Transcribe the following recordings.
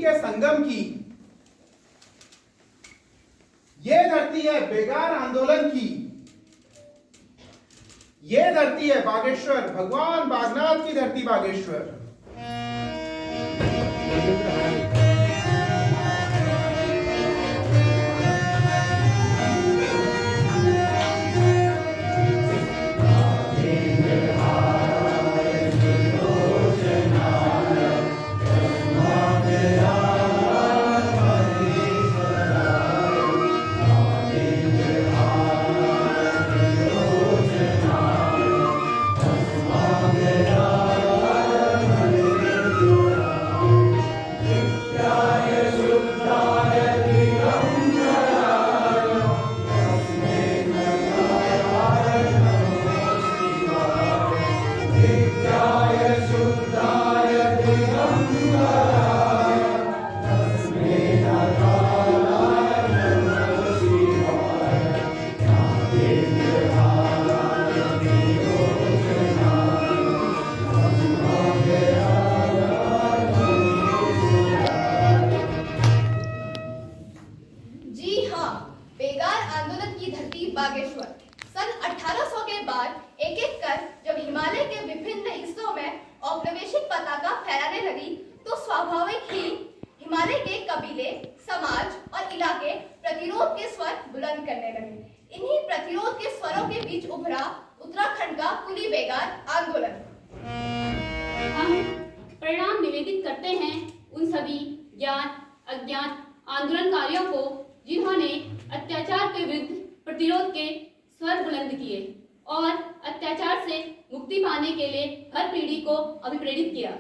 के संगम की। ये धरती है बेगार आंदोलन की। ये धरती है बागेश्वर, भगवान बागनाथ की धरती बागेश्वर। बागेश्वर सन 1800 के बाद एक एक कर जब हिमालय के विभिन्न हिस्सों में औपनिवेशिक पताका फहराने लगी तो स्वाभाविक ही हिमालय के कबीले, समाज और इलाके प्रतिरोध के स्वर बुलंद करने लगे। इन्हीं प्रतिरोध के स्वरों के बीच उभरा उत्तराखंड का कुली बेगार आंदोलन। हम परिणाम निवेदित करते हैं उन सभी ज्ञात अज्ञात आंदोलनकारियों को जिन्होंने अत्याचार के विरुद्ध प्रतिरोध के स्वर बुलंद किए और अत्याचार से मुक्ति पाने के लिए हर पीढ़ी को अभिप्रेरित किया।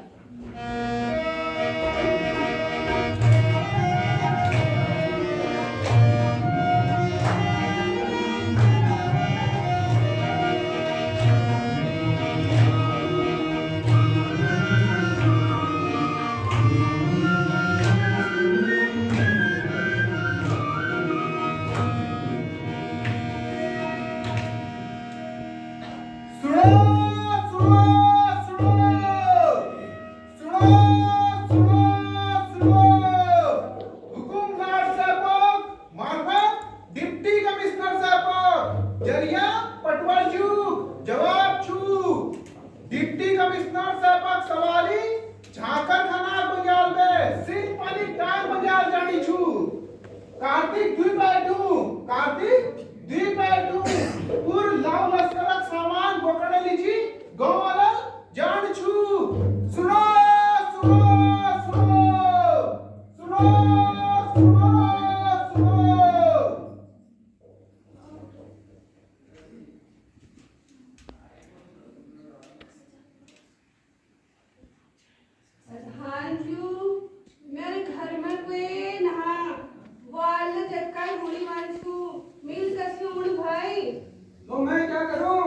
तो मैं क्या करूं?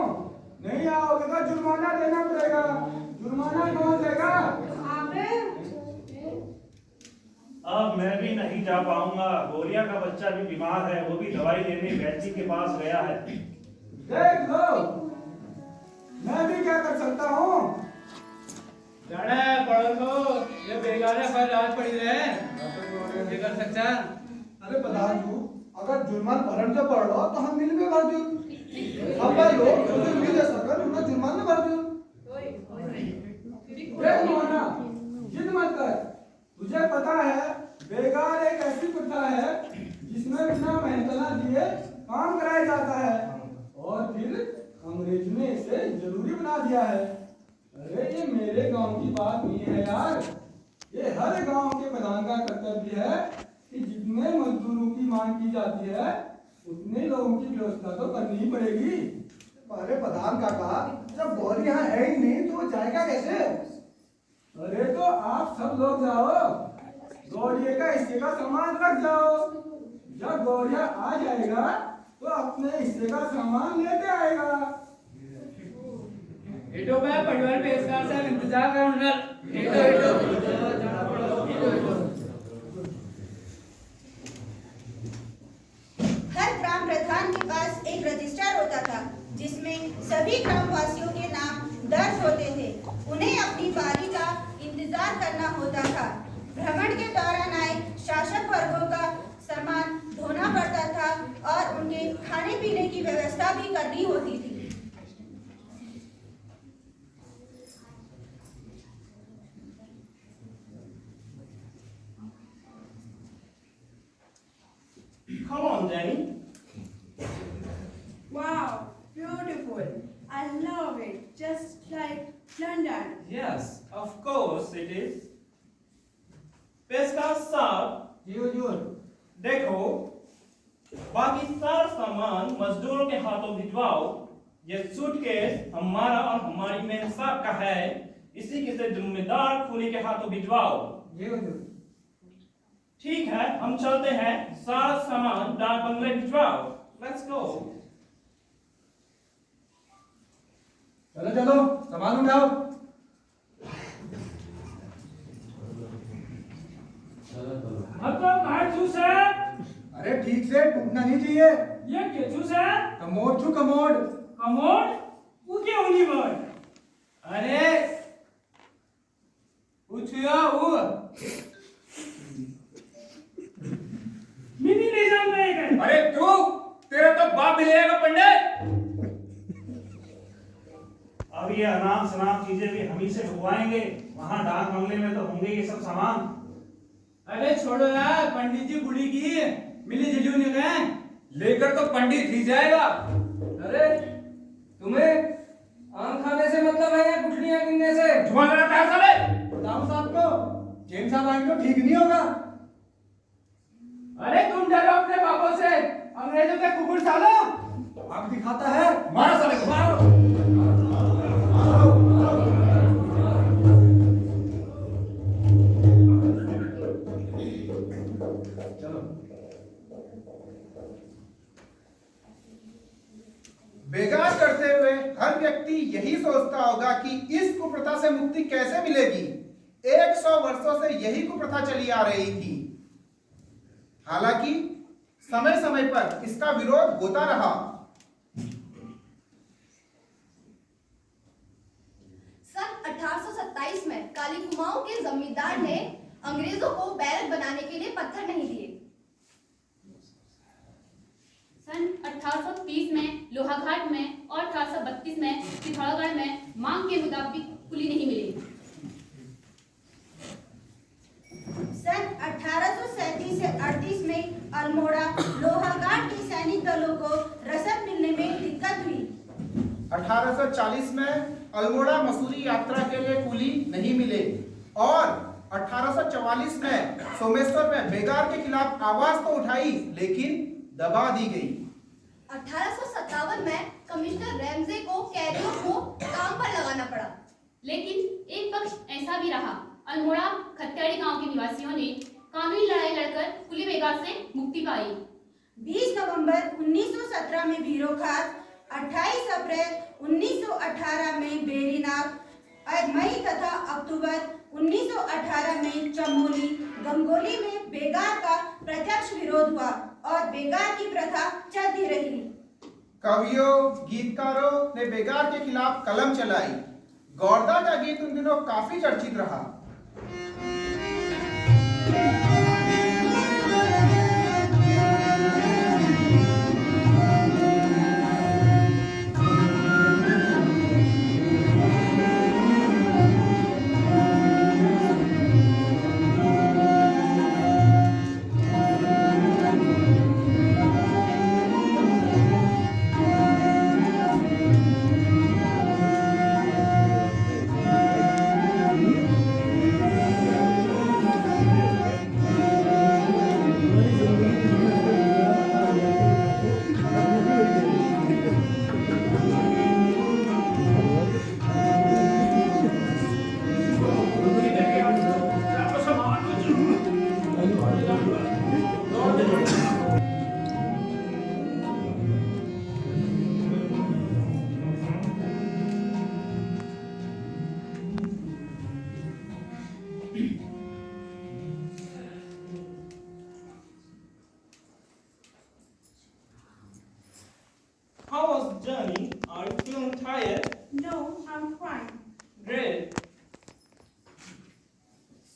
नहीं आओगे तो जुर्माना देना पड़ेगा। जुर्माना कौन देगा? अब मैं भी नहीं जा पाऊंगा। गोरिया का बच्चा भी बीमार है, वो भी दवाई लेने वैद्य के पास गया है। देख लो, मैं भी क्या कर सकता हूँ? पढ़ो तो ये बेगाने पर रात पड़ी रहे ये कर सकता। अरे प्रधान जी, अगर जुर्मान भरण से पड़ लो तो हम मिल में भर दो। अब भाई लोग जो मिल दे सकन उनका जुर्माना भर दो। देख मोहना, जिद मत कर। तुझे पता है बेगार एक ऐसी प्रथा है जिसमें बिना मेहनत दिए काम कराया जाता है और फिर अंग्रेज ने इसे जरूरी बना दिया है। अरे ये मेरे गांव की बात नहीं है यार, ये हर गांव के प्रधान का कर्तव्य है कि जितने मजदूरों की मांग की जाती है उतने लोगों की व्यवस्था तो करनी ही पड़ेगी। अरे प्रधान काका, जब गौरी यहाँ है ही नहीं तो वो जाएगा कैसे? अरे तो आप सब लोग जाओ, गौरिया का हिस्से का सामान रख जाओ। जब गौरिया आ जाएगा तो अपने हिस्से का सामान लेते आएगा। इटो मैं परिवार पेशकार से इंतजार करूंगा। हर ग्राम प्रधान के पास एक रजिस्टर होता था जिसमें सभी ग्रामवासियों के नाम दर्ज होते थे। उन्हें अपनी बारी का इंतजार करना होता था। भ्रमण के दौरान आए शासक वर्गों का सामान धोना पड़ता था और उनके खाने पीने की व्यवस्था भी करनी होती थी। Come on, Jenny. Wow, beautiful. I love it. Just like London. Yes, of course it is. पेशकार साहब, जी हुजूर। देखो, बाकी सारा सामान मजदूरों के हाथों भिजवाओ। ये सूटकेस हमारा और हमारी मेम साहब का है। इसी के से जिम्मेदार खूनी के हाथों भिजवाओ। जी हुजूर। ठीक है, हम चलते हैं। सारा सामान डाक बंगले भिजवाओ। Let's go. चलो चलो सामान उठाओ। मतलब कहाँ चूस है? अरे ठीक से टूटना नहीं चाहिए। ये क्या चूस है? कमोड छू कमोड। कमोड? वो क्या होनी बात? अरे पूछियो वो मिनी ले जाऊंगा एक। अरे तू तेरा तो बाप मिलेगा पंडित। अब ये अनाम शनाम चीजें भी हम ही से ढुकवाएंगे। वहां डाक बंगले में तो होंगे ये सब सामान। अरे छोड़ो यार, पंडित जी बूढ़ी की मिली जुली नहीं गए, लेकर तो पंडित ही जाएगा। अरे तुम्हें आम खाने से मतलब है या गुठलियां गिनने से? धुआं लगाता है साले। बताओ साहब को जेन साहब आएंगे तो ठीक नहीं होगा। अरे तुम डरो अपने बापों से, अंग्रेजों के कुकुर सालो। आग दिखाता है। मारो साले को, मारो। बेगार करते हुए हर व्यक्ति यही सोचता होगा कि इस कुप्रथा से मुक्ति कैसे मिलेगी। 100 वर्षों से यही कुप्रथा चली आ रही थी। हालांकि समय समय पर इसका विरोध होता रहा। सन 1827 में काली कुमाऊं के जमींदार ने अंग्रेजों को बैरक बनाने के लिए पत्थर नहीं दिए। सन 1830 में लोहाघाट में और 1832 में पिथौरागढ़ में मांग के मुताबिक कुली नहीं मिली। सन 1837 से 38 में अल्मोड़ा लोहाघाट के सैनिक दलों को रसद मिलने में दिक्कत हुई। 1840 में अल्मोड़ा मसूरी यात्रा के लिए कुली नहीं मिले और 1844 में सोमेश्वर में बेगार के खिलाफ आवाज तो उठाई लेकिन दबा दी गई। 1857 में कमिश्नर रैमजे को कैदियों को काम पर लगाना पड़ा। लेकिन एक पक्ष ऐसा भी रहा। अल्मोड़ा खत्याड़ी गांव के निवासियों ने कानूनी लड़ाई लड़कर कुली बेगार से मुक्ति पाई। 20 नवंबर 1917 में भीरोखात, 28 अप्रैल 1918 में बेरीनाग और मई तथा अक्टूबर 1918 में चमोली गंगोली में बेगार का प्रत्यक्ष विरोध हुआ और बेगार की प्रथा चलती रही। कवियों गीतकारों ने बेगार के खिलाफ कलम चलाई। गौरदा का गीत उन दिनों काफी चर्चित रहा। How was the journey? Are you feeling tired? No, I'm fine. Great.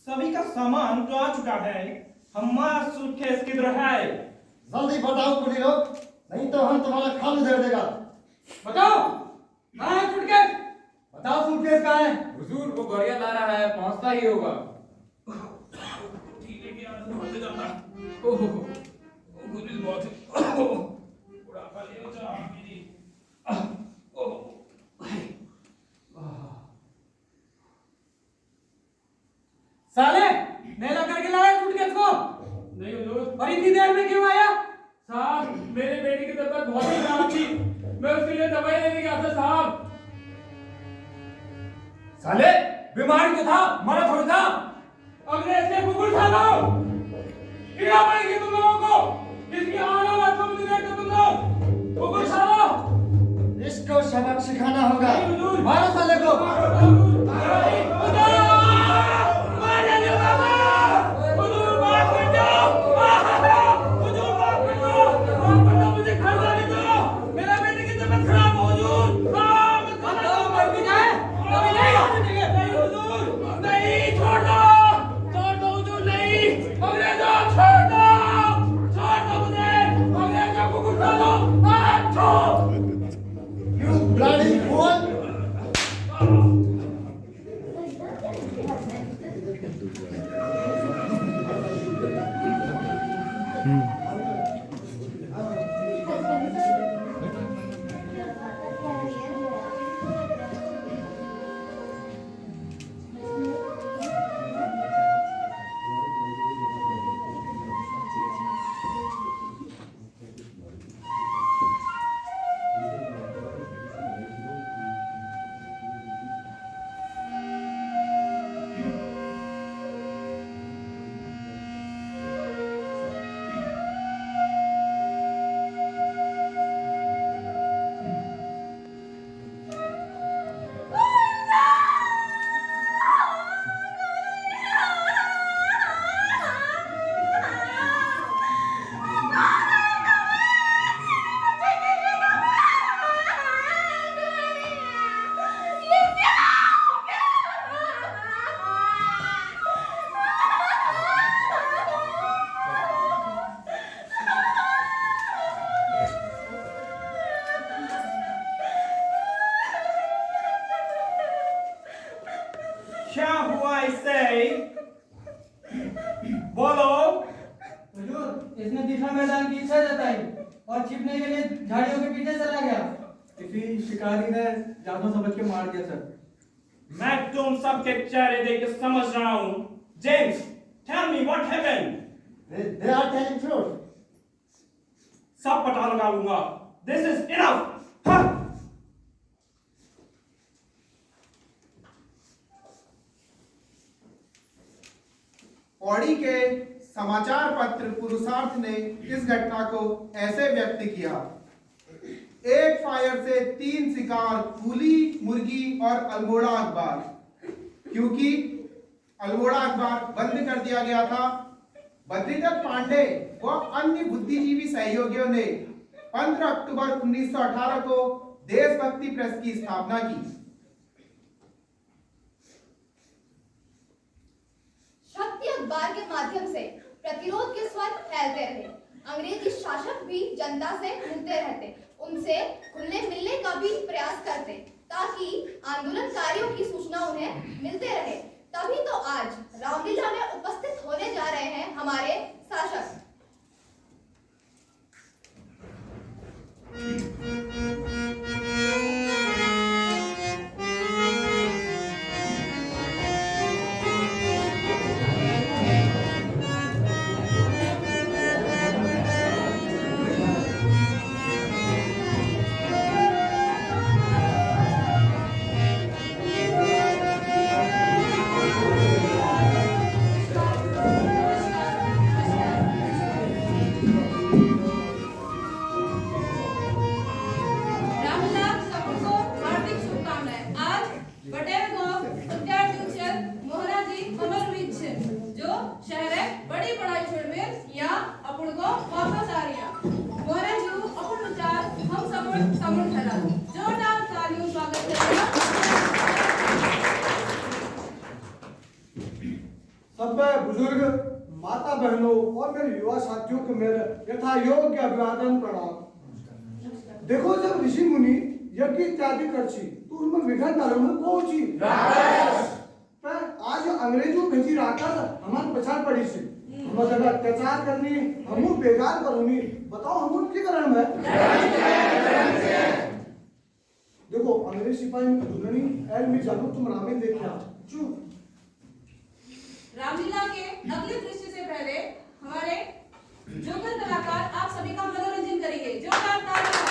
सभी का सामान तो आ चुका है। हमारा सूटकेस किधर है? जल्दी बताओ कुली लोग, नहीं तो हम तुम्हारा खाल उधेड़ देगा। बताओ कहाँ है सूटकेस? बताओ सूटकेस कहाँ है? हुजूर वो गौरिया ला रहा है, पहुंचता ही होगा। ओहो मुझे बहुत बुढ़ापा ले जा मेरी। साले मेला करके लाया सूटकेस को? नहीं हुजूर। और इतनी देर में क्यों आया? साहब मेरे बेटे की तबीयत बहुत ही खराब थी, मैं उसके लिए दवाई लेने गया था साहब। साले बीमारी तो था, मरा थोड़ा था। अंग्रेज के कुकुर था लो, गिरा पड़ेगी तुम लोगों को। इसकी आना मत तुम देखो तुम लोग, कुकुर था लो। इसको सबक सिखाना होगा। मारो साले को। Bloody fool! क्या हुआ इसे? बोलो। हुजूर इसने दिशा मैदान की इच्छा जताई और छिपने के लिए झाड़ियों के पीछे चला गया। किसी शिकारी ने जादू समझ के मार दिया सर। मैं तुम सबके चेहरे देख के समझ रहा हूँ। James, tell me what happened? They are telling truth. सब पता लगा लूंगा। This is enough. हाँ। पौड़ी के समाचार पत्र पुरुषार्थ ने इस घटना को ऐसे व्यक्त किया। एक फायर से 3 शिकार, फूली मुर्गी और अल्मोड़ा अखबार। क्योंकि अल्मोड़ा अखबार बंद कर दिया गया था, बद्रीदत्त पांडे व अन्य बुद्धिजीवी सहयोगियों ने 15 अक्टूबर 1918 को देशभक्ति प्रेस की स्थापना की। शक्ति अखबार के माध्यम से प्रतिरोध के स्वर फैलते रहे। अंग्रेजी शासक भी जनता से मिलते रहते, उनसे घुलने मिलने का भी प्रयास करते ताकि आंदोलनकारियों की सूचना उन्हें मिलते रहे। तभी तो आज रामलीला में उपस्थित होने जा रहे हैं हमारे शासक। और मेरे युवा साथियों को मेरे यथा योग्य अभिवादन प्रणाम। देखो जब ऋषि मुनि यज्ञ इत्यादि करछी तो उनमें विघ्न डालने कोची पर आज अंग्रेजों भेजी राकर हमारे पछाड़ पड़ी सी हम जगह अत्याचार करनी हम बेकार करूंगी बताओ हम उनके कारण है। देखो अंग्रेज सिपाही में दुल्हनी एल में जानो तुम रामेन देखा चुप। रामलीला के अगले दृश्य से पहले हमारे जोकर कलाकार आप सभी का मनोरंजन करेंगे। जोरदार तालियां।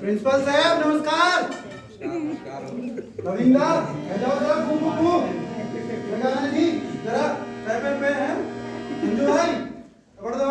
प्रिंसिपल साहब नमस्कार। रविंद्र जाओ जरा फू लगाना जी जरा पैर पे है संजू भाई बढ़ दो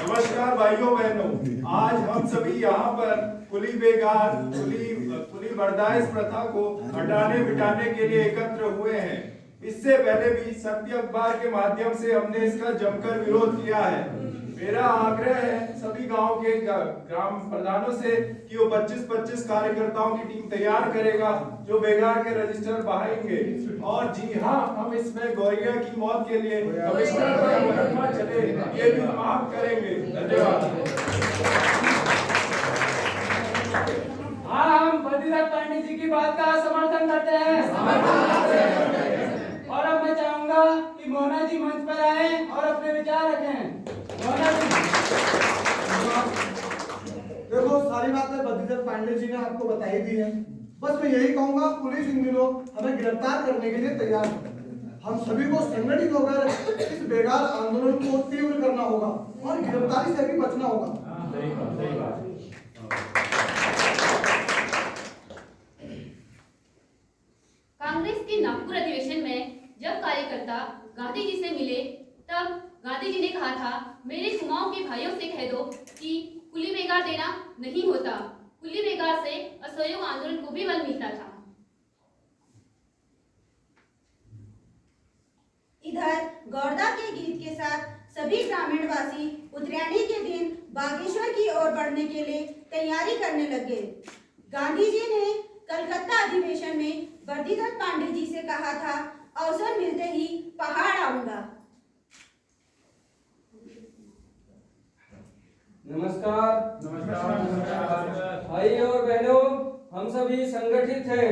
नमस्कार भाइयों बहनों, आज हम सभी यहाँ पर कुली बेगार कुली बर्दाश्त प्रथा को हटाने मिटाने के लिए एकत्र हुए हैं। इससे पहले भी सत्य अखबार के माध्यम से हमने इसका जमकर विरोध किया है। मेरा आग्रह है सभी गांव के ग्राम प्रधानों से कि वो 25-25 कार्यकर्ताओं की टीम तैयार करेगा जो बेगार के रजिस्टर बहाएंगे। और जी हाँ, हम इसमें गौरिया की मौत के लिए कमिश्नर पर मुकदमा चले ये भी मांग करेंगे। धन्यवाद। हाँ, हम बद्रीनाथ पांडे जी की बात का समर्थन करते हैं। और अब मैं चाहूंगा कि मोना जी मंच पर आए और अपने विचार रखें। मोना जी। देखो, सारी बातें बद्रीनाथ पांडे जी ने आपको बताई दी है। बस मैं यही कहूंगा, पुलिस इन दिनों हमें गिरफ्तार करने के लिए तैयार है। हम सभी को संगठित होकर इस बेकार आंदोलन को तीव्र करना होगा और गिरफ्तारी से भी बचना होगा। सही बात। कांग्रेस के नागपुर अधिवेशन में जब कार्यकर्ता गांधी जी से मिले तब गांधी जी ने कहा था, मेरे कुमाऊं के भाइयों से कह दो कि कुली बेगार देना नहीं होता। कुली बेगार से असहयोग आंदोलन को भी बल मिलता था। इधर गौरदा के गीत के साथ सभी ग्रामीणवासी उत्तरायणी के दिन बागेश्वर की ओर बढ़ने के लिए तैयारी करने लगे। गांधी जी ने कलकत्ता अधिवेशन में बद्रीनाथ पांडे जी से कहा था, अवसर मिलते ही पहाड़ आऊंगा। नमस्कार। भाई और बहनों, हम सभी संगठित हैं।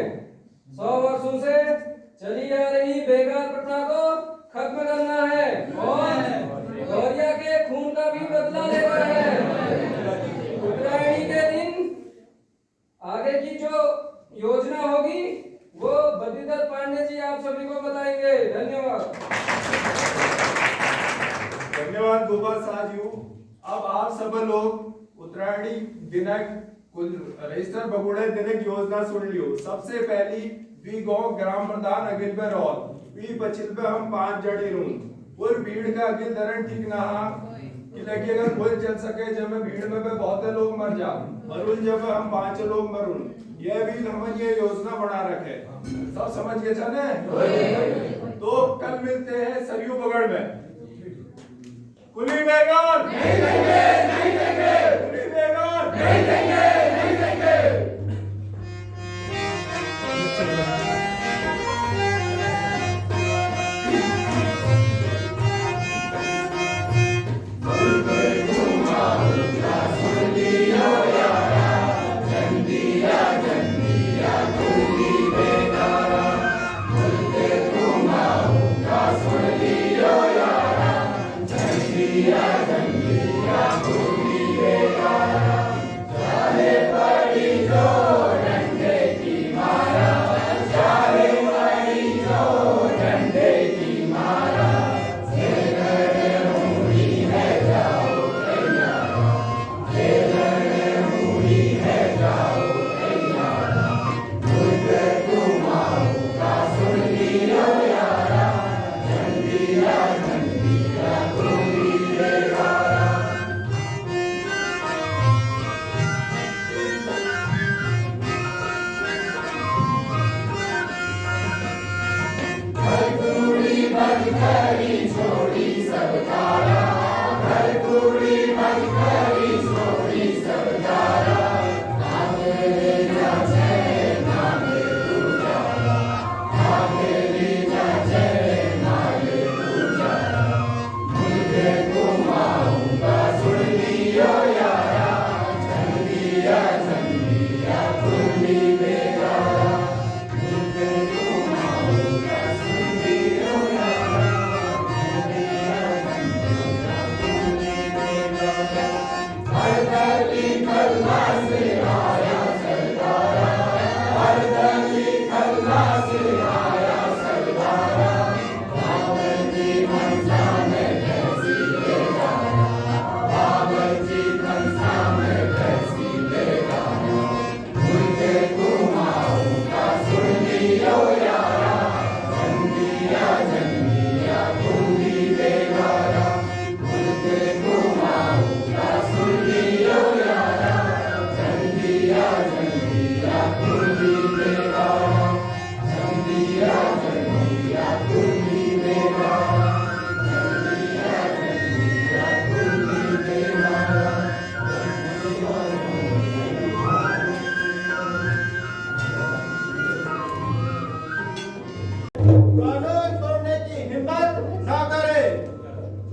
100 वर्षों से चली आ रही बेगार प्रथा को खत्म करना है और गौरिया के खून का भी बदला लेना है। उत्तरायणी के दिन आगे की जो योजना होगी वो बद्रीनाथ पांडे जी आप सभी को बताएंगे। धन्यवाद। धन्यवाद गोपाल साहू। अब आप सब लोग उत्तरायणी दिनक कुल रजिस्टर बगुड़े दिनक योजना सुन लियो। सबसे पहली वी गांव ग्राम प्रधान अगिल पे रहो वी पचिल पे हम 5 जड़े रून और भीड़ का अगिल दरण ठीक ना कि लगी अगर कोई चल सके जब मैं भीड़ में बहुत लोग मर जा मरुल जब हम 5 लोग मरुल ये भी हम ये योजना बना रखे। सब समझ गए चले? तो कल मिलते हैं सरयू बगड़ में। कुली बेगार नहीं देंगे, नहीं देंगे। कुली बेगार नहीं देंगे, नहीं देंगे।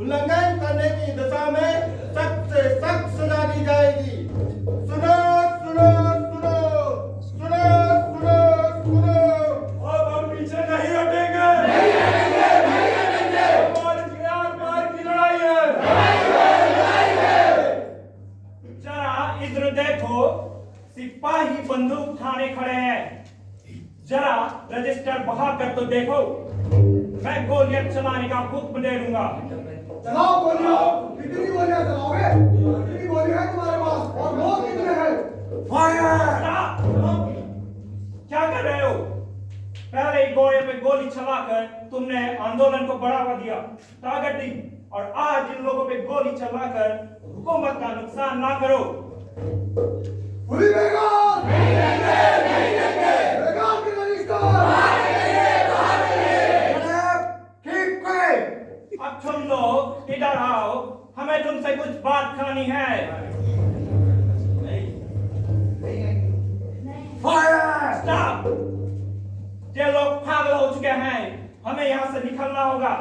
उल्लंघन करने की दशा में सख्त से सख्त सजा दी जाएगी। सुनो सुनो सुनो सुनो सुनो सुनो। अब हम पीछे नहीं हटेंगे, हमारी आर पार की लड़ाई है। जरा इधर देखो, सिपाही बंदूक उठाने खड़े हैं। जरा रजिस्टर बहा कर तो देखो, मैं गोलियां चलाने का हुक्म दे दूंगा। चलाओ गोलियां, कितनी गोलियां चलाओगे? कितनी गोलियां हैं तुम्हारे पास और लोग कितने हैं? फायर! क्या कर रहे हो? पहले ही गोले पे गोली चलाकर तुमने आंदोलन को बढ़ावा दिया, ताकत दी, और आज इन लोगों पे गोली चलाकर हुकूमत का नुकसान ना करो। पुलिस बेगार! नहीं देंगे, नहीं देंगे। बेगार के रजिस्टर! अब तुम लोग इधर आओ, हमें तुमसे कुछ बात करनी है। फायर! स्टॉप! ये लोग पागल हो चुके हैं, हमें यहाँ से निकलना होगा।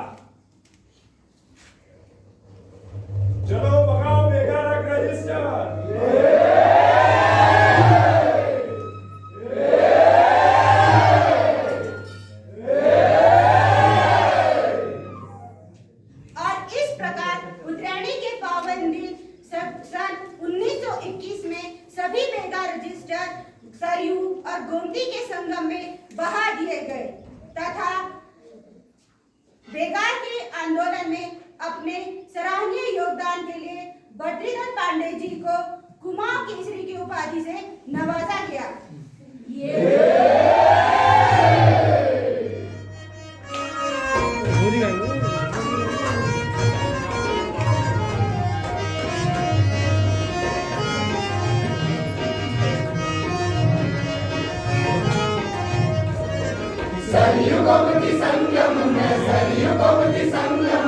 चलो भगाओ बेकार रजिस्टर। सन 1921 में सभी बेगार रजिस्टर सरयू और गोमती के संगम में बहा दिए गए तथा बेगार के आंदोलन में अपने सराहनीय योगदान के लिए बद्रीनाथ पांडे जी को कुमाऊं केसरी की उपाधि से नवाजा गया। सरयू गोमती संगम में, सरयू गोमती संगम